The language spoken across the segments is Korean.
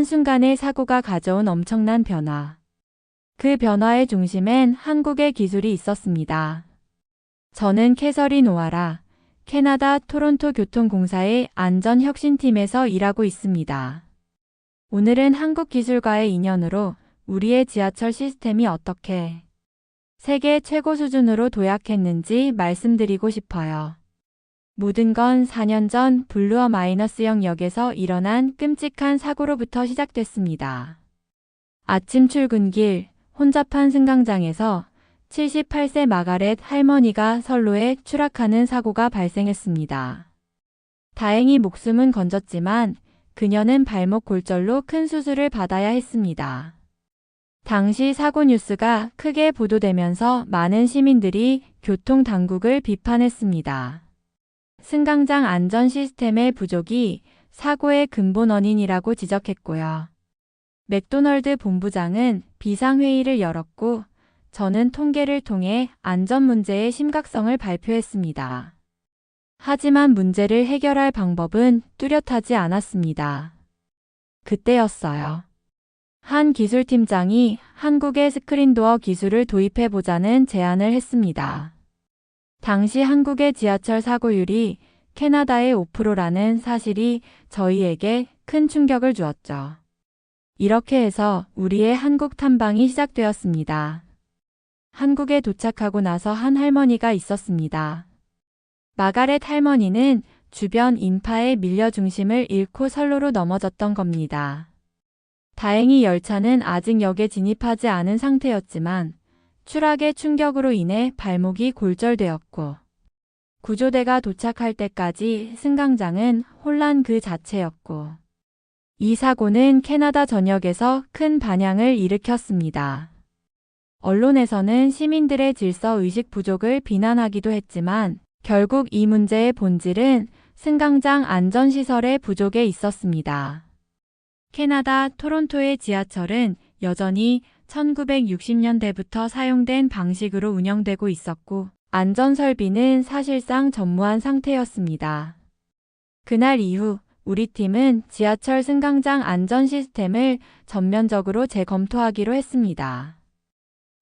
한순간의 사고가 가져온 엄청난 변화. 그 변화의 중심엔 한국의 기술이 있었습니다. 저는 캐서린 오하라, 캐나다 토론토 교통공사의 안전혁신팀에서 일하고 있습니다. 오늘은 한국 기술과의 인연으로 우리의 지하철 시스템이 어떻게 세계 최고 수준으로 도약했는지 말씀드리고 싶어요. 모든 건 4년 전 블루어-0 역에서 일어난 끔찍한 사고로부터 시작됐습니다. 아침 출근길 혼잡한 승강장에서 78세 마가렛 할머니가 선로에 추락하는 사고가 발생했습니다. 다행히 목숨은 건졌지만 그녀는 발목 골절로 큰 수술을 받아야 했습니다. 당시 사고 뉴스가 크게 보도되면서 많은 시민들이 교통당국을 비판했습니다. 승강장 안전 시스템의 부족이 사고의 근본 원인이라고 지적했고요. 맥도널드 본부장은 비상회의를 열었고 저는 통계를 통해 안전 문제의 심각성을 발표했습니다. 하지만 문제를 해결할 방법은 뚜렷하지 않았습니다. 그때였어요. 한 기술팀장이 한국의 스크린도어 기술을 도입해보자는 제안을 했습니다. 당시 한국의 지하철 사고율이 캐나다의 5%라는 사실이 저희에게 큰 충격을 주었죠. 이렇게 해서 우리의 한국 탐방이 시작되었습니다. 한국에 도착하고 나서 한 할머니가 있었습니다. 마가렛 할머니는 주변 인파에 밀려 중심을 잃고 선로로 넘어졌던 겁니다. 다행히 열차는 아직 역에 진입하지 않은 상태였지만 추락의 충격으로 인해 발목이 골절되었고 구조대가 도착할 때까지 승강장은 혼란 그 자체였고 이 사고는 캐나다 전역에서 큰 반향을 일으켰습니다. 언론에서는 시민들의 질서 의식 부족을 비난하기도 했지만 결국 이 문제의 본질은 승강장 안전시설의 부족에 있었습니다. 캐나다 토론토의 지하철은 여전히 1960년대부터 사용된 방식으로 운영되고 있었고 안전설비는 사실상 전무한 상태였습니다. 그날 이후 우리 팀은 지하철 승강장 안전 시스템을 전면적으로 재검토하기로 했습니다.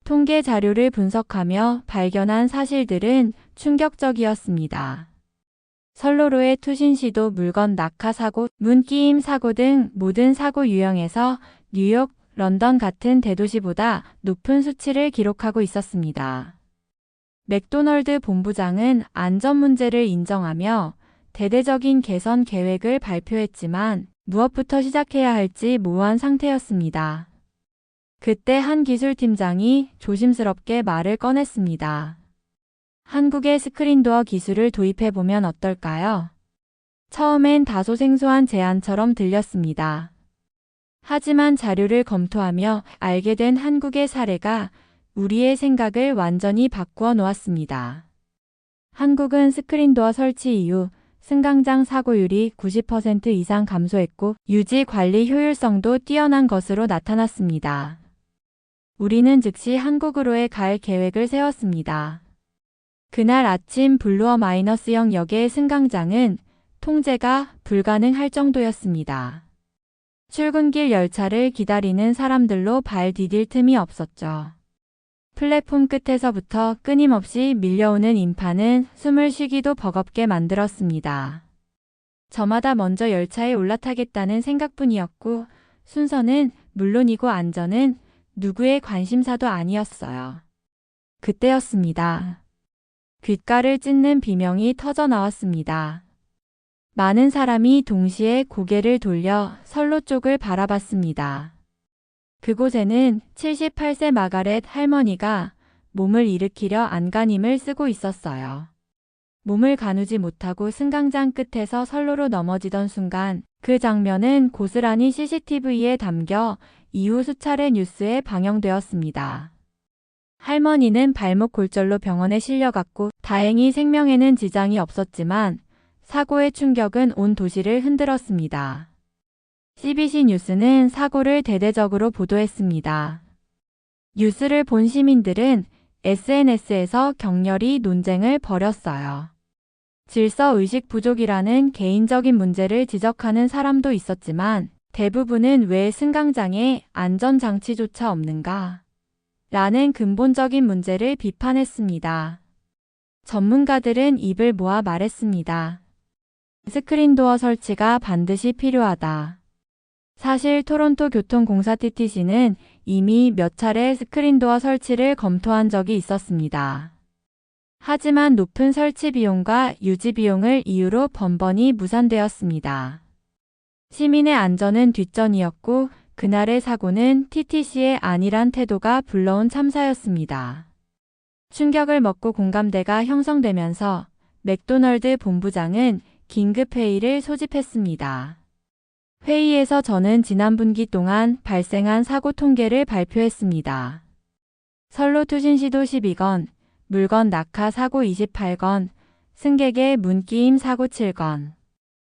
통계 자료를 분석하며 발견한 사실들은 충격적이었습니다. 선로로의 투신 시도, 물건 낙하 사고, 문끼임 사고 등 모든 사고 유형에서 뉴욕, 런던 같은 대도시보다 높은 수치를 기록하고 있었습니다. 맥도널드 본부장은 안전 문제를 인정하며 대대적인 개선 계획을 발표했지만 무엇부터 시작해야 할지 모호한 상태였습니다. 그때 한 기술팀장이 조심스럽게 말을 꺼냈습니다. 한국의 스크린도어 기술을 도입해보면 어떨까요? 처음엔 다소 생소한 제안처럼 들렸습니다. 하지만 자료를 검토하며 알게 된 한국의 사례가 우리의 생각을 완전히 바꾸어 놓았습니다. 한국은 스크린도어 설치 이후 승강장 사고율이 90% 이상 감소했고 유지 관리 효율성도 뛰어난 것으로 나타났습니다. 우리는 즉시 한국으로의 갈 계획을 세웠습니다. 그날 아침 블루어-0 역의 승강장은 통제가 불가능할 정도였습니다. 출근길 열차를 기다리는 사람들로 발 디딜 틈이 없었죠. 플랫폼 끝에서부터 끊임없이 밀려오는 인파는 숨을 쉬기도 버겁게 만들었습니다. 저마다 먼저 열차에 올라타겠다는 생각뿐이었고 순서는 물론이고 안전은 누구의 관심사도 아니었어요. 그때였습니다. 귓가를 찢는 비명이 터져 나왔습니다. 많은 사람이 동시에 고개를 돌려 선로 쪽을 바라봤습니다. 그곳에는 78세 마가렛 할머니가 몸을 일으키려 안간힘을 쓰고 있었어요. 몸을 가누지 못하고 승강장 끝에서 선로로 넘어지던 순간 그 장면은 고스란히 CCTV에 담겨 이후 수차례 뉴스에 방영되었습니다. 할머니는 발목 골절로 병원에 실려갔고 다행히 생명에는 지장이 없었지만 사고의 충격은 온 도시를 흔들었습니다. CBC 뉴스는 사고를 대대적으로 보도했습니다. 뉴스를 본 시민들은 SNS에서 격렬히 논쟁을 벌였어요. 질서 의식 부족이라는 개인적인 문제를 지적하는 사람도 있었지만 대부분은 왜 승강장에 안전장치조차 없는가? 라는 근본적인 문제를 비판했습니다. 전문가들은 입을 모아 말했습니다. 스크린도어 설치가 반드시 필요하다. 사실 토론토 교통공사 TTC는 이미 몇 차례 스크린도어 설치를 검토한 적이 있었습니다. 하지만 높은 설치 비용과 유지 비용을 이유로 번번이 무산되었습니다. 시민의 안전은 뒷전이었고 그날의 사고는 TTC의 안일한 태도가 불러온 참사였습니다. 충격을 먹고 공감대가 형성되면서 맥도널드 본부장은 긴급회의를 소집했습니다. 회의에서 저는 지난 분기 동안 발생한 사고 통계를 발표했습니다. 선로 투신 시도 12건, 물건 낙하 사고 28건, 승객의 문끼임 사고 7건.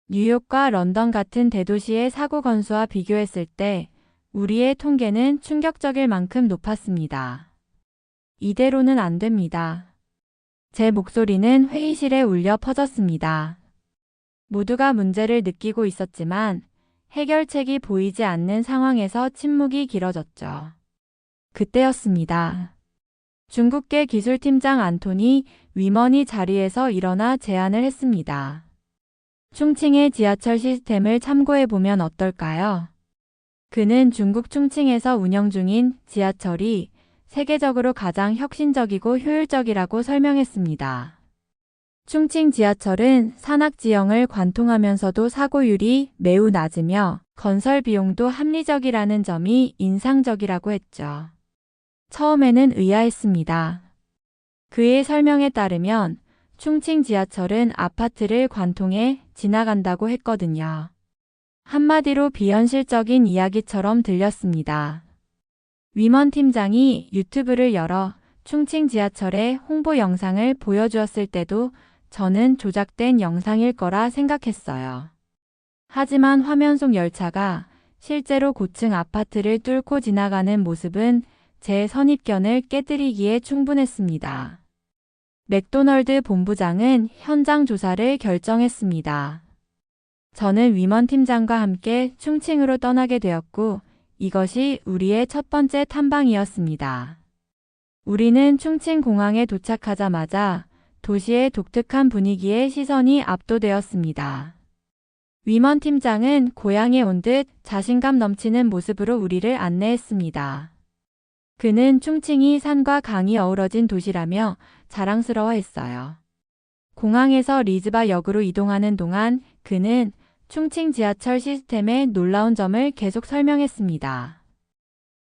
뉴욕과 런던 같은 대도시의 사고 건수와 비교했을 때 우리의 통계는 충격적일 만큼 높았습니다. 이대로는 안 됩니다. 제 목소리는 회의실에 울려 퍼졌습니다. 모두가 문제를 느끼고 있었지만 해결책이 보이지 않는 상황에서 침묵이 길어졌죠. 그때였습니다. 중국계 기술팀장 안토니 위먼이 자리에서 일어나 제안을 했습니다. 충칭의 지하철 시스템을 참고해보면 어떨까요? 그는 중국 충칭에서 운영 중인 지하철이 세계적으로 가장 혁신적이고 효율적이라고 설명했습니다. 충칭 지하철은 산악 지형을 관통하면서도 사고율이 매우 낮으며 건설 비용도 합리적이라는 점이 인상적이라고 했죠. 처음에는 의아했습니다. 그의 설명에 따르면 충칭 지하철은 아파트를 관통해 지나간다고 했거든요. 한마디로 비현실적인 이야기처럼 들렸습니다. 위먼 팀장이 유튜브를 열어 충칭 지하철의 홍보 영상을 보여주었을 때도 저는 조작된 영상일 거라 생각했어요. 하지만 화면 속 열차가 실제로 고층 아파트를 뚫고 지나가는 모습은 제 선입견을 깨뜨리기에 충분했습니다. 맥도널드 본부장은 현장 조사를 결정했습니다. 저는 위먼 팀장과 함께 충칭으로 떠나게 되었고 이것이 우리의 첫 번째 탐방이었습니다. 우리는 충칭 공항에 도착하자마자 도시의 독특한 분위기에 시선이 압도되었습니다. 위먼 팀장은 고향에 온 듯 자신감 넘치는 모습으로 우리를 안내했습니다. 그는 충칭이 산과 강이 어우러진 도시라며 자랑스러워했어요. 공항에서 리즈바 역으로 이동하는 동안 그는 충칭 지하철 시스템의 놀라운 점을 계속 설명했습니다.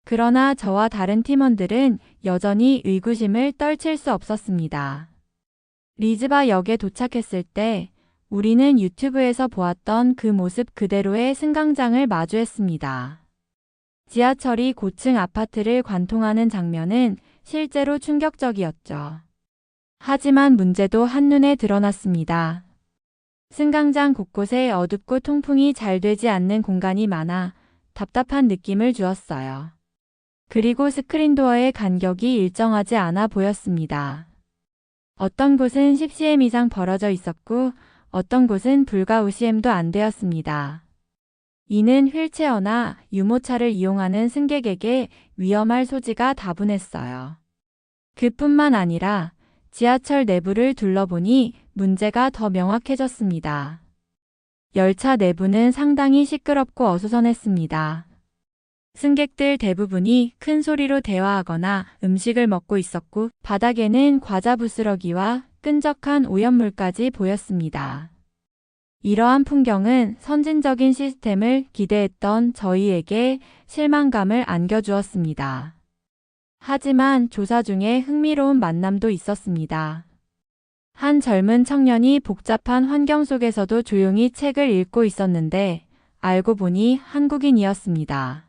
그러나 저와 다른 팀원들은 여전히 의구심을 떨칠 수 없었습니다. 리즈바 역에 도착했을 때 우리는 유튜브에서 보았던 그 모습 그대로의 승강장을 마주했습니다. 지하철이 고층 아파트를 관통하는 장면은 실제로 충격적이었죠. 하지만 문제도 한눈에 드러났습니다. 승강장 곳곳에 어둡고 통풍이 잘 되지 않는 공간이 많아 답답한 느낌을 주었어요. 그리고 스크린도어의 간격이 일정하지 않아 보였습니다. 어떤 곳은 10cm 이상 벌어져 있었고 어떤 곳은 불과 5cm도 안 되었습니다. 이는 휠체어나 유모차를 이용하는 승객에게 위험할 소지가 다분했어요. 그뿐만 아니라 지하철 내부를 둘러보니 문제가 더 명확해졌습니다. 열차 내부는 상당히 시끄럽고 어수선했습니다. 승객들 대부분이 큰 소리로 대화하거나 음식을 먹고 있었고 바닥에는 과자 부스러기와 끈적한 오염물까지 보였습니다. 이러한 풍경은 선진적인 시스템을 기대했던 저희에게 실망감을 안겨주었습니다. 하지만 조사 중에 흥미로운 만남도 있었습니다. 한 젊은 청년이 복잡한 환경 속에서도 조용히 책을 읽고 있었는데 알고 보니 한국인이었습니다.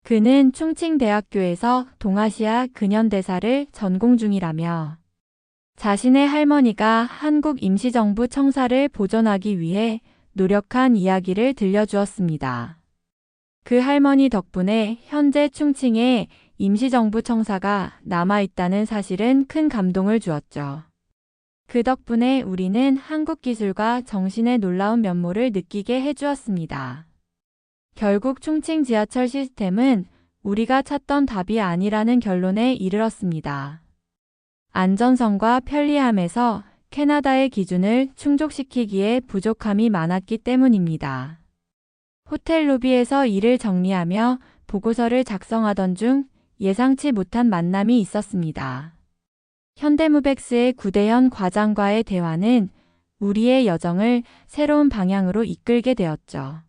그는 충칭대학교에서 동아시아 근현대사를 전공 중이라며 자신의 할머니가 한국 임시정부 청사를 보존하기 위해 노력한 이야기를 들려주었습니다. 그 할머니 덕분에 현재 충칭에 임시정부 청사가 남아있다는 사실은 큰 감동을 주었죠. 그 덕분에 우리는 한국 기술과 정신의 놀라운 면모를 느끼게 해주었습니다. 결국 충칭 지하철 시스템은 우리가 찾던 답이 아니라는 결론에 이르렀습니다. 안전성과 편리함에서 캐나다의 기준을 충족시키기에 부족함이 많았기 때문입니다. 호텔 로비에서 일을 정리하며 보고서를 작성하던 중 예상치 못한 만남이 있었습니다. 현대무백스의 구대현 과장과의 대화는 우리의 여정을 새로운 방향으로 이끌게 되었죠.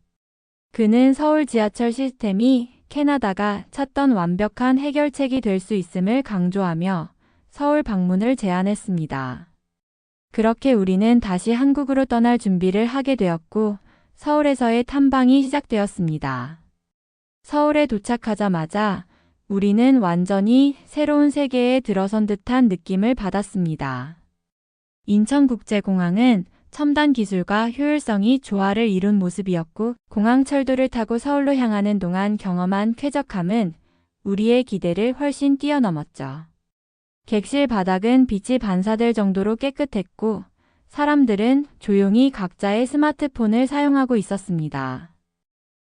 그는 서울 지하철 시스템이 캐나다가 찾던 완벽한 해결책이 될 수 있음을 강조하며 서울 방문을 제안했습니다. 그렇게 우리는 다시 한국으로 떠날 준비를 하게 되었고 서울에서의 탐방이 시작되었습니다. 서울에 도착하자마자 우리는 완전히 새로운 세계에 들어선 듯한 느낌을 받았습니다. 인천국제공항은 첨단 기술과 효율성이 조화를 이룬 모습이었고 공항철도를 타고 서울로 향하는 동안 경험한 쾌적함은 우리의 기대를 훨씬 뛰어넘었죠. 객실 바닥은 빛이 반사될 정도로 깨끗했고 사람들은 조용히 각자의 스마트폰을 사용하고 있었습니다.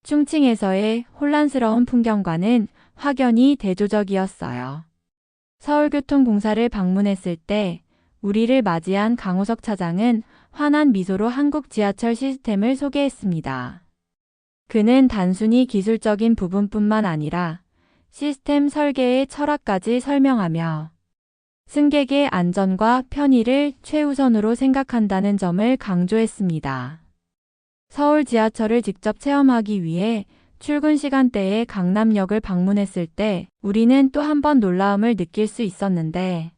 충칭에서의 혼란스러운 풍경과는 확연히 대조적이었어요. 서울교통공사를 방문했을 때 우리를 맞이한 강호석 차장은 환한 미소로 한국 지하철 시스템을 소개했습니다. 그는 단순히 기술적인 부분뿐만 아니라 시스템 설계의 철학까지 설명하며 승객의 안전과 편의를 최우선으로 생각한다는 점을 강조했습니다. 서울 지하철을 직접 체험하기 위해 출근 시간대에 강남역을 방문했을 때 우리는 또 한 번 놀라움을 느낄 수 있었는데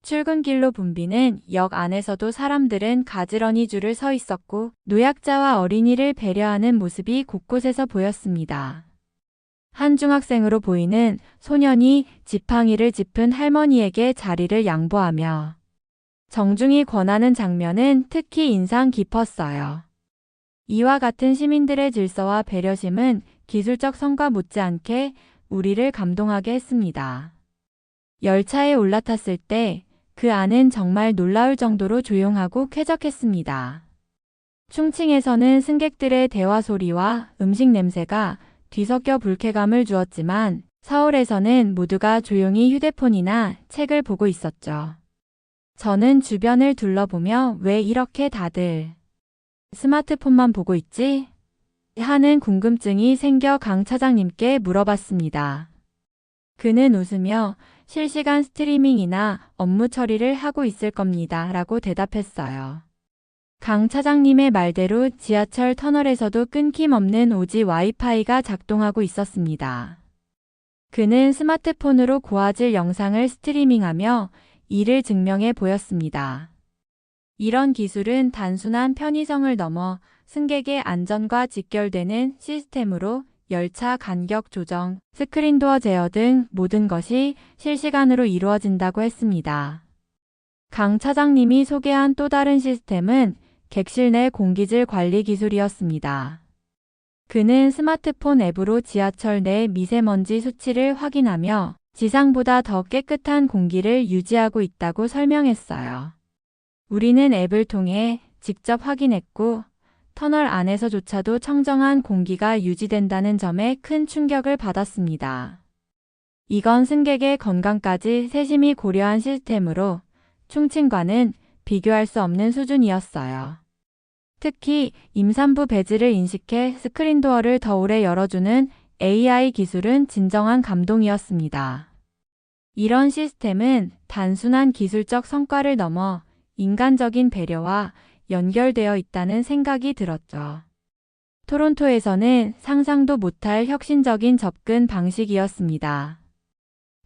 출근길로 붐비는 역 안에서도 사람들은 가지런히 줄을 서 있었고 노약자와 어린이를 배려하는 모습이 곳곳에서 보였습니다. 한 중학생으로 보이는 소년이 지팡이를 짚은 할머니에게 자리를 양보하며 정중히 권하는 장면은 특히 인상 깊었어요. 이와 같은 시민들의 질서와 배려심은 기술적 성과 못지않게 우리를 감동하게 했습니다. 열차에 올라탔을 때 그 안은 정말 놀라울 정도로 조용하고 쾌적했습니다. 충칭에서는 승객들의 대화 소리와 음식 냄새가 뒤섞여 불쾌감을 주었지만 서울에서는 모두가 조용히 휴대폰이나 책을 보고 있었죠. 저는 주변을 둘러보며 왜 이렇게 다들 스마트폰만 보고 있지? 하는 궁금증이 생겨 강 차장님께 물어봤습니다. 그는 웃으며 실시간 스트리밍이나 업무 처리를 하고 있을 겁니다. 라고 대답했어요. 강 차장님의 말대로 지하철 터널에서도 끊김없는 오지 와이파이가 작동하고 있었습니다. 그는 스마트폰으로 고화질 영상을 스트리밍하며 이를 증명해 보였습니다. 이런 기술은 단순한 편의성을 넘어 승객의 안전과 직결되는 시스템으로 열차 간격 조정, 스크린도어 제어 등 모든 것이 실시간으로 이루어진다고 했습니다. 강 차장님이 소개한 또 다른 시스템은 객실 내 공기질 관리 기술이었습니다. 그는 스마트폰 앱으로 지하철 내 미세먼지 수치를 확인하며 지상보다 더 깨끗한 공기를 유지하고 있다고 설명했어요. 우리는 앱을 통해 직접 확인했고 터널 안에서조차도 청정한 공기가 유지된다는 점에 큰 충격을 받았습니다. 이건 승객의 건강까지 세심히 고려한 시스템으로 충칭과는 비교할 수 없는 수준이었어요. 특히 임산부 배지를 인식해 스크린도어를 더 오래 열어주는 AI 기술은 진정한 감동이었습니다. 이런 시스템은 단순한 기술적 성과를 넘어 인간적인 배려와 연결되어 있다는 생각이 들었죠. 토론토에서는 상상도 못할 혁신적인 접근 방식이었습니다.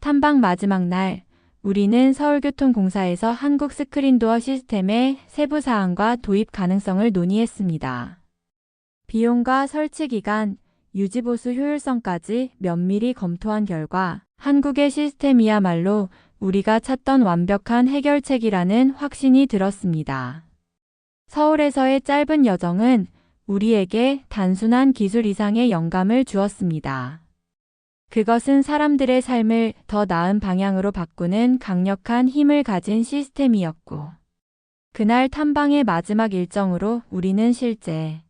탐방 마지막 날, 우리는 서울교통공사에서 한국 스크린도어 시스템의 세부 사항과 도입 가능성을 논의했습니다. 비용과 설치 기간, 유지보수 효율성까지 면밀히 검토한 결과 한국의 시스템이야말로 우리가 찾던 완벽한 해결책이라는 확신이 들었습니다. 서울에서의 짧은 여정은 우리에게 단순한 기술 이상의 영감을 주었습니다. 그것은 사람들의 삶을 더 나은 방향으로 바꾸는 강력한 힘을 가진 시스템이었고, 그날 탐방의 마지막 일정으로 우리는 실제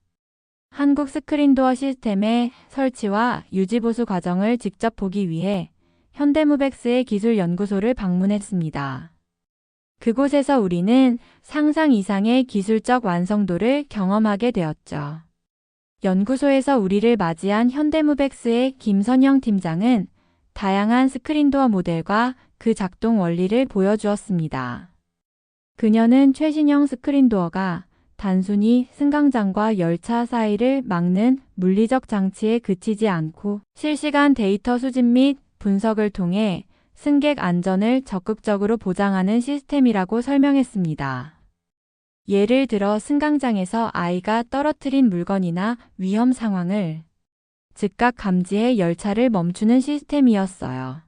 한국 스크린도어 시스템의 설치와 유지보수 과정을 직접 보기 위해 현대무벡스의 기술연구소를 방문했습니다. 그곳에서 우리는 상상 이상의 기술적 완성도를 경험하게 되었죠. 연구소에서 우리를 맞이한 현대무벡스의 김선영 팀장은 다양한 스크린도어 모델과 그 작동 원리를 보여주었습니다. 그녀는 최신형 스크린도어가 단순히 승강장과 열차 사이를 막는 물리적 장치에 그치지 않고 실시간 데이터 수집 및 분석을 통해 승객 안전을 적극적으로 보장하는 시스템이라고 설명했습니다. 예를 들어 승강장에서 아이가 떨어뜨린 물건이나 위험 상황을 즉각 감지해 열차를 멈추는 시스템이었어요.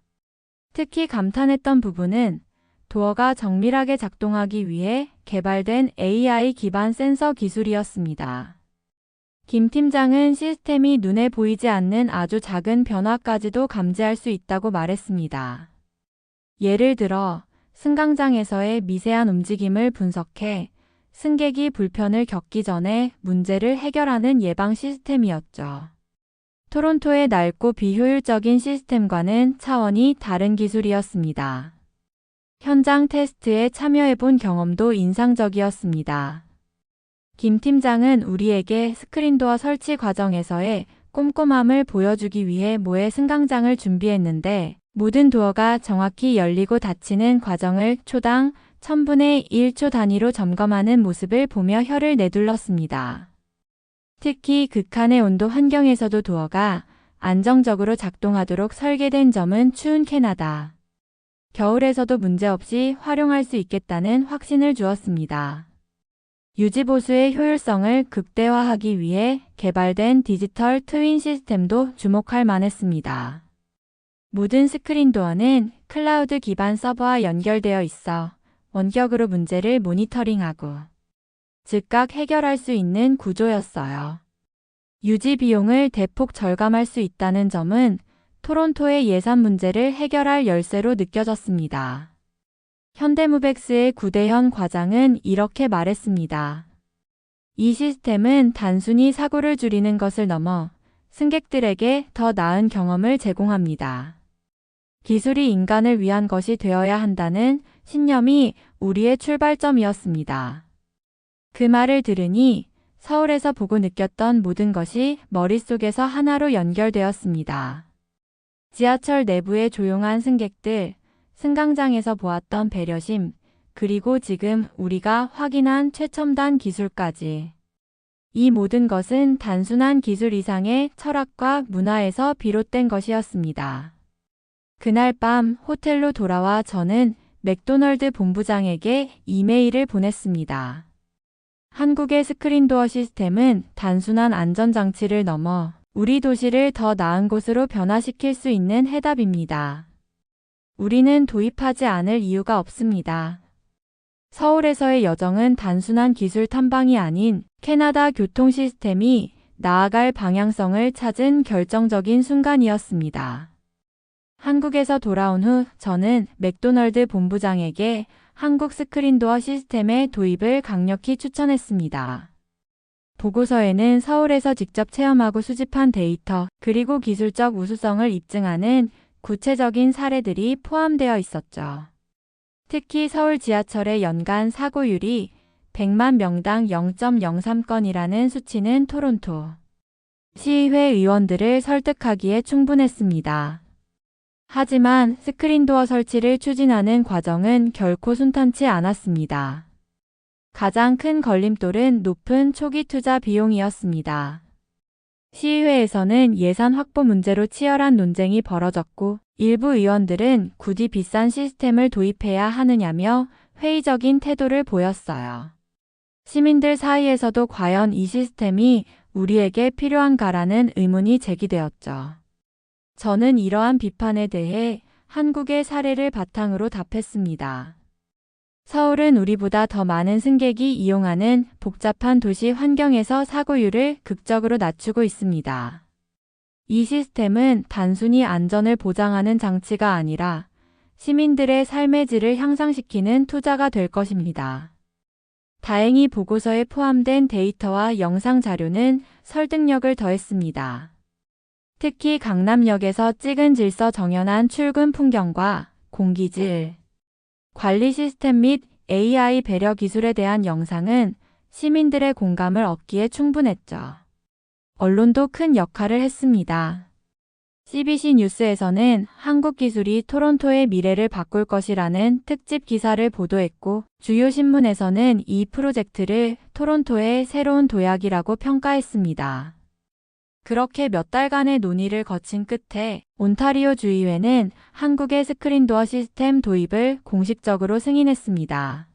특히 감탄했던 부분은 도어가 정밀하게 작동하기 위해 개발된 AI 기반 센서 기술이었습니다. 김 팀장은 시스템이 눈에 보이지 않는 아주 작은 변화까지도 감지할 수 있다고 말했습니다. 예를 들어 승강장에서의 미세한 움직임을 분석해 승객이 불편을 겪기 전에 문제를 해결하는 예방 시스템이었죠. 토론토의 낡고 비효율적인 시스템과는 차원이 다른 기술이었습니다. 현장 테스트에 참여해본 경험도 인상적이었습니다. 김 팀장은 우리에게 스크린도어 설치 과정에서의 꼼꼼함을 보여주기 위해 모의 승강장을 준비했는데 모든 도어가 정확히 열리고 닫히는 과정을 초당 1000분의 1초 단위로 점검하는 모습을 보며 혀를 내둘렀습니다. 특히 극한의 온도 환경에서도 도어가 안정적으로 작동하도록 설계된 점은 추운 캐나다 겨울에서도 문제없이 활용할 수 있겠다는 확신을 주었습니다. 유지보수의 효율성을 극대화하기 위해 개발된 디지털 트윈 시스템도 주목할 만했습니다. 모든 스크린도어는 클라우드 기반 서버와 연결되어 있어 원격으로 문제를 모니터링하고 즉각 해결할 수 있는 구조였어요. 유지 비용을 대폭 절감할 수 있다는 점은 토론토의 예산 문제를 해결할 열쇠로 느껴졌습니다. 현대무벡스의 구대현 과장은 이렇게 말했습니다. 이 시스템은 단순히 사고를 줄이는 것을 넘어 승객들에게 더 나은 경험을 제공합니다. 기술이 인간을 위한 것이 되어야 한다는 신념이 우리의 출발점이었습니다. 그 말을 들으니 서울에서 보고 느꼈던 모든 것이 머릿속에서 하나로 연결되었습니다. 지하철 내부의 조용한 승객들, 승강장에서 보았던 배려심, 그리고 지금 우리가 확인한 최첨단 기술까지. 이 모든 것은 단순한 기술 이상의 철학과 문화에서 비롯된 것이었습니다. 그날 밤 호텔로 돌아와 저는 맥도널드 본부장에게 이메일을 보냈습니다. 한국의 스크린도어 시스템은 단순한 안전장치를 넘어 우리 도시를 더 나은 곳으로 변화시킬 수 있는 해답입니다. 우리는 도입하지 않을 이유가 없습니다. 서울에서의 여정은 단순한 기술 탐방이 아닌 캐나다 교통 시스템이 나아갈 방향성을 찾은 결정적인 순간이었습니다. 한국에서 돌아온 후 저는 맥도널드 본부장에게 한국 스크린도어 시스템의 도입을 강력히 추천했습니다. 보고서에는 서울에서 직접 체험하고 수집한 데이터, 그리고 기술적 우수성을 입증하는 구체적인 사례들이 포함되어 있었죠. 특히 서울 지하철의 연간 사고율이 100만 명당 0.03건이라는 수치는 토론토 시의회 의원들을 설득하기에 충분했습니다. 하지만 스크린도어 설치를 추진하는 과정은 결코 순탄치 않았습니다. 가장 큰 걸림돌은 높은 초기 투자 비용이었습니다. 시의회에서는 예산 확보 문제로 치열한 논쟁이 벌어졌고 일부 의원들은 굳이 비싼 시스템을 도입해야 하느냐며 회의적인 태도를 보였어요. 시민들 사이에서도 과연 이 시스템이 우리에게 필요한가라는 의문이 제기되었죠. 저는 이러한 비판에 대해 한국의 사례를 바탕으로 답했습니다. 서울은 우리보다 더 많은 승객이 이용하는 복잡한 도시 환경에서 사고율을 극적으로 낮추고 있습니다. 이 시스템은 단순히 안전을 보장하는 장치가 아니라 시민들의 삶의 질을 향상시키는 투자가 될 것입니다. 다행히 보고서에 포함된 데이터와 영상 자료는 설득력을 더했습니다. 특히 강남역에서 찍은 질서 정연한 출근 풍경과 공기질, 관리 시스템 및 AI 배려 기술에 대한 영상은 시민들의 공감을 얻기에 충분했죠. 언론도 큰 역할을 했습니다. CBC 뉴스에서는 한국 기술이 토론토의 미래를 바꿀 것이라는 특집 기사를 보도했고, 주요 신문에서는 이 프로젝트를 토론토의 새로운 도약이라고 평가했습니다. 그렇게 몇 달간의 논의를 거친 끝에 온타리오 주의회는 한국의 스크린도어 시스템 도입을 공식적으로 승인했습니다.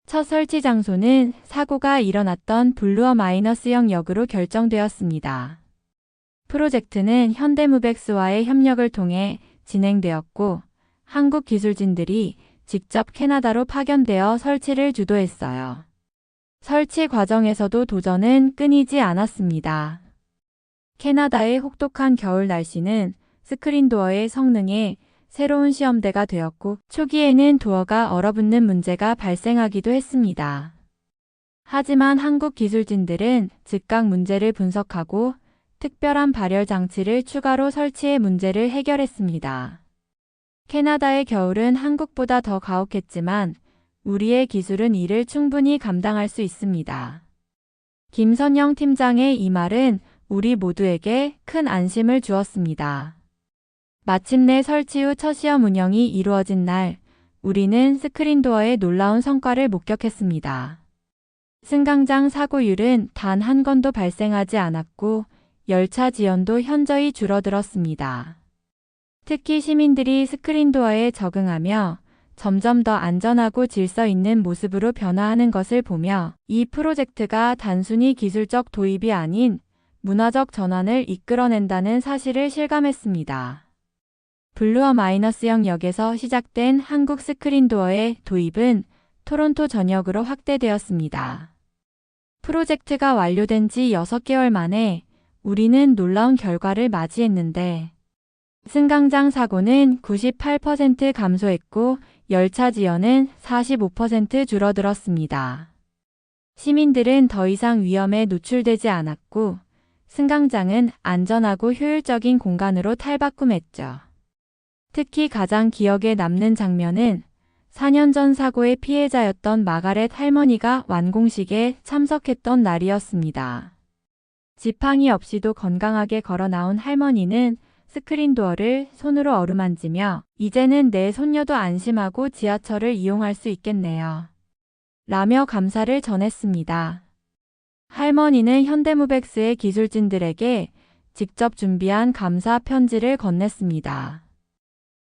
첫 설치 장소는 사고가 일어났던 블루어 마이너스형 역으로 결정되었습니다. 프로젝트는 현대무백스와의 협력을 통해 진행되었고, 한국 기술진들이 직접 캐나다로 파견되어 설치를 주도했어요. 설치 과정에서도 도전은 끊이지 않았습니다. 캐나다의 혹독한 겨울 날씨는 스크린도어의 성능에 새로운 시험대가 되었고, 초기에는 도어가 얼어붙는 문제가 발생하기도 했습니다. 하지만 한국 기술진들은 즉각 문제를 분석하고 특별한 발열 장치를 추가로 설치해 문제를 해결했습니다. 캐나다의 겨울은 한국보다 더 가혹했지만 우리의 기술은 이를 충분히 감당할 수 있습니다. 김선영 팀장의 이 말은 우리 모두에게 큰 안심을 주었습니다. 마침내 설치 후 첫 시험 운영이 이루어진 날, 우리는 스크린도어의 놀라운 성과를 목격했습니다. 승강장 사고율은 단 한 건도 발생하지 않았고, 열차 지연도 현저히 줄어들었습니다. 특히 시민들이 스크린도어에 적응하며 점점 더 안전하고 질서 있는 모습으로 변화하는 것을 보며 이 프로젝트가 단순히 기술적 도입이 아닌 문화적 전환을 이끌어낸다는 사실을 실감했습니다. 블루어 마이너스형 역에서 시작된 한국 스크린도어의 도입은 토론토 전역으로 확대되었습니다. 프로젝트가 완료된 지 6개월 만에 우리는 놀라운 결과를 맞이했는데, 승강장 사고는 98% 감소했고 열차 지연은 45% 줄어들었습니다. 시민들은 더 이상 위험에 노출되지 않았고 승강장은 안전하고 효율적인 공간으로 탈바꿈했죠. 특히 가장 기억에 남는 장면은 4년 전 사고의 피해자였던 마가렛 할머니가 완공식에 참석했던 날이었습니다. 지팡이 없이도 건강하게 걸어 나온 할머니는 스크린도어를 손으로 어루만지며 이제는 내 손녀도 안심하고 지하철을 이용할 수 있겠네요. 라며 감사를 전했습니다. 할머니는 현대무백스의 기술진들에게 직접 준비한 감사 편지를 건넸습니다.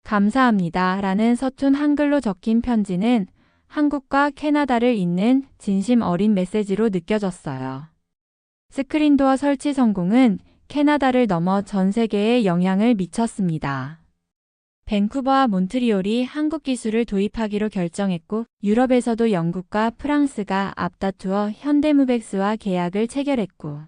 감사합니다 라는 서툰 한글로 적힌 편지는 한국과 캐나다를 잇는 진심 어린 메시지로 느껴졌어요. 스크린도어 설치 성공은 캐나다를 넘어 전 세계에 영향을 미쳤습니다. 밴쿠버와 몬트리올이 한국 기술을 도입하기로 결정했고 유럽에서도 영국과 프랑스가 앞다투어 현대무백스와 계약을 체결했고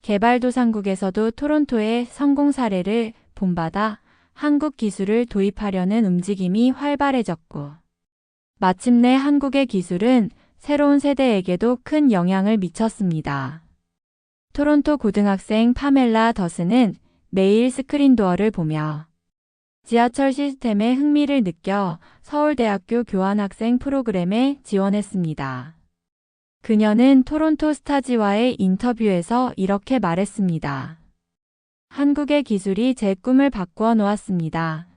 개발도상국에서도 토론토의 성공 사례를 본받아 한국 기술을 도입하려는 움직임이 활발해졌고 마침내 한국의 기술은 새로운 세대에게도 큰 영향을 미쳤습니다. 토론토 고등학생 파멜라 더스는 매일 스크린도어를 보며 지하철 시스템에 흥미를 느껴 서울대학교 교환학생 프로그램에 지원했습니다. 그녀는 토론토 스타지와의 인터뷰에서 이렇게 말했습니다. 한국의 기술이 제 꿈을 바꾸어 놓았습니다.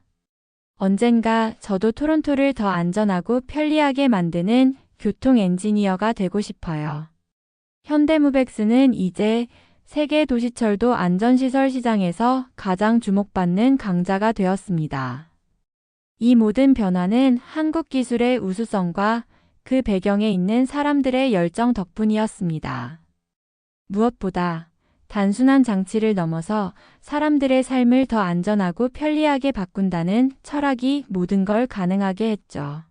언젠가 저도 토론토를 더 안전하고 편리하게 만드는 교통 엔지니어가 되고 싶어요. 현대무백스는 이제 세계 도시철도 안전시설 시장에서 가장 주목받는 강자가 되었습니다. 이 모든 변화는 한국 기술의 우수성과 그 배경에 있는 사람들의 열정 덕분이었습니다. 무엇보다 단순한 장치를 넘어서 사람들의 삶을 더 안전하고 편리하게 바꾼다는 철학이 모든 걸 가능하게 했죠.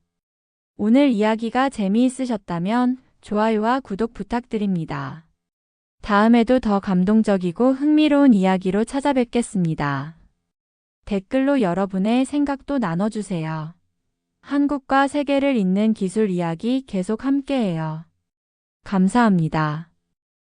오늘 이야기가 재미있으셨다면 좋아요와 구독 부탁드립니다. 다음에도 더 감동적이고 흥미로운 이야기로 찾아뵙겠습니다. 댓글로 여러분의 생각도 나눠주세요. 한국과 세계를 잇는 기술 이야기 계속 함께해요. 감사합니다.